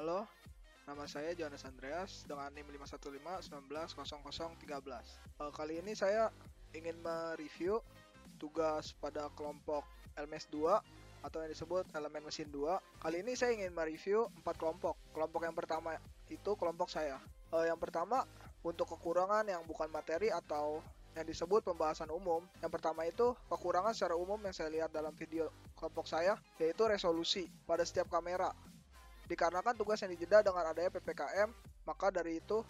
Halo, nama saya Johannes Andreas dengan NIM 515190013. Kali ini saya ingin mereview tugas pada kelompok LMS 2 atau yang disebut elemen mesin 2. Kali ini saya ingin mereview 4 kelompok. Kelompok yang pertama itu kelompok saya. Yang pertama, untuk kekurangan yang bukan materi atau yang disebut pembahasan umum. Yang pertama itu kekurangan secara umum yang saya lihat dalam video kelompok saya, yaitu resolusi pada setiap kamera. Dikarenakan tugas yang dijeda dengan adanya PPKM, maka dari itu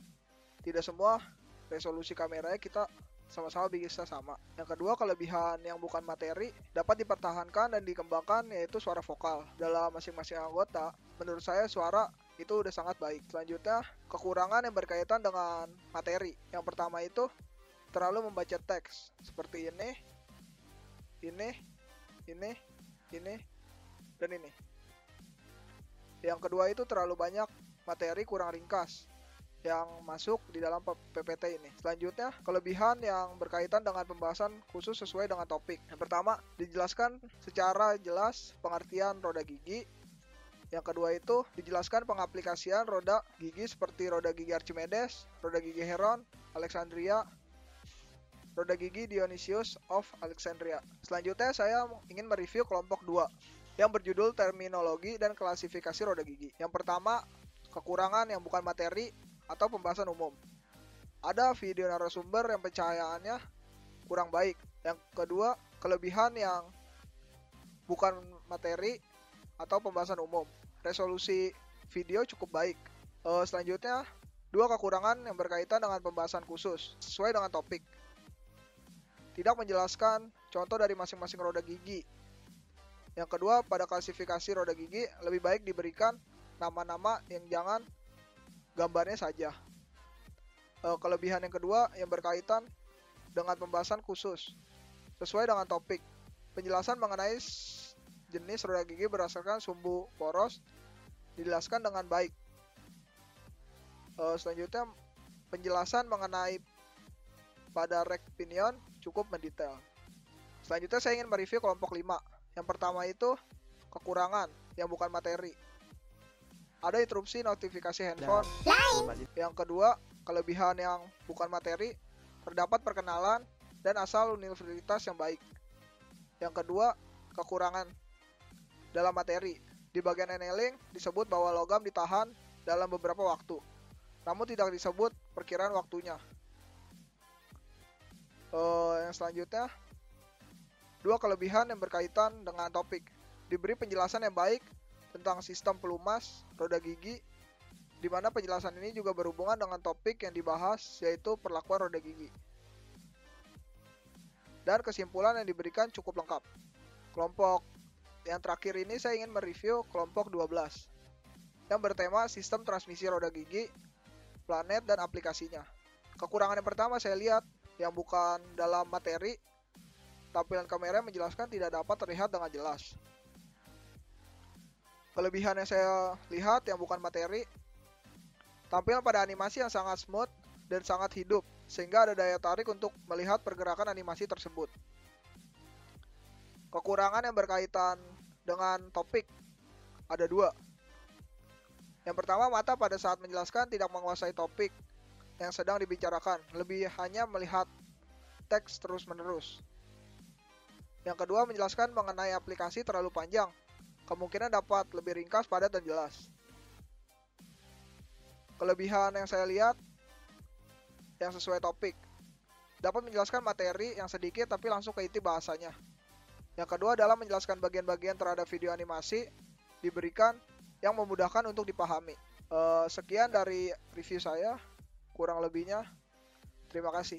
tidak semua resolusi kameranya kita sama-sama bisa sama. Yang kedua, kelebihan yang bukan materi dapat dipertahankan dan dikembangkan, yaitu suara vokal. Dalam masing-masing anggota, menurut saya suara itu udah sangat baik. Selanjutnya, kekurangan yang berkaitan dengan materi. Yang pertama itu terlalu membaca teks seperti ini, dan ini. Yang kedua itu terlalu banyak materi kurang ringkas yang masuk di dalam PPT ini. Selanjutnya, kelebihan yang berkaitan dengan pembahasan khusus sesuai dengan topik. Yang pertama, dijelaskan secara jelas pengertian roda gigi. Yang kedua itu dijelaskan pengaplikasian roda gigi seperti roda gigi Archimedes, roda gigi Heron, Alexandria, roda gigi Dionysius of Alexandria. Selanjutnya saya ingin mereview kelompok 2 yang berjudul terminologi dan klasifikasi roda gigi. Yang pertama, kekurangan yang bukan materi atau pembahasan umum. Ada video narasumber yang pencahayaannya kurang baik. Yang kedua, kelebihan yang bukan materi atau pembahasan umum. Resolusi video cukup baik. Selanjutnya, dua kekurangan yang berkaitan dengan pembahasan khusus sesuai dengan topik. Tidak menjelaskan contoh dari masing-masing roda gigi. Yang kedua, pada klasifikasi roda gigi lebih baik diberikan nama-nama yang jangan gambarnya saja. Kelebihan yang kedua yang berkaitan dengan pembahasan khusus sesuai dengan topik. Penjelasan mengenai jenis roda gigi berdasarkan sumbu poros dijelaskan dengan baik. Selanjutnya, penjelasan mengenai pada rek pinion cukup mendetail. Selanjutnya saya ingin mereview kelompok 5. Yang pertama itu kekurangan yang bukan materi. Ada interupsi notifikasi handphone. Yang kedua, kelebihan yang bukan materi, terdapat perkenalan dan asal universitas yang baik. Yang kedua, kekurangan dalam materi. Di bagian enabling disebut bahwa logam ditahan dalam beberapa waktu, namun tidak disebut perkiraan waktunya. Yang selanjutnya, dua kelebihan yang berkaitan dengan topik. Diberi penjelasan yang baik tentang sistem pelumas roda gigi, di mana penjelasan ini juga berhubungan dengan topik yang dibahas, yaitu perlakuan roda gigi. Dan kesimpulan yang diberikan cukup lengkap. Kelompok yang terakhir ini saya ingin mereview kelompok 12 yang bertema sistem transmisi roda gigi, planet, dan aplikasinya. Kekurangan yang pertama saya lihat yang bukan dalam materi, tampilan kamera menjelaskan tidak dapat terlihat dengan jelas. Kelebihan yang saya lihat yang bukan materi, tampilan pada animasi yang sangat smooth dan sangat hidup, sehingga ada daya tarik untuk melihat pergerakan animasi tersebut. Kekurangan yang berkaitan dengan topik ada dua. Yang pertama, mata pada saat menjelaskan tidak menguasai topik yang sedang dibicarakan, lebih hanya melihat teks terus-menerus. Yang kedua, menjelaskan mengenai aplikasi terlalu panjang, kemungkinan dapat lebih ringkas, padat, dan jelas. Kelebihan yang saya lihat yang sesuai topik, dapat menjelaskan materi yang sedikit tapi langsung ke inti bahasanya. Yang kedua, dalam menjelaskan bagian-bagian terhadap video animasi diberikan yang memudahkan untuk dipahami. Sekian dari review saya, kurang lebihnya terima kasih.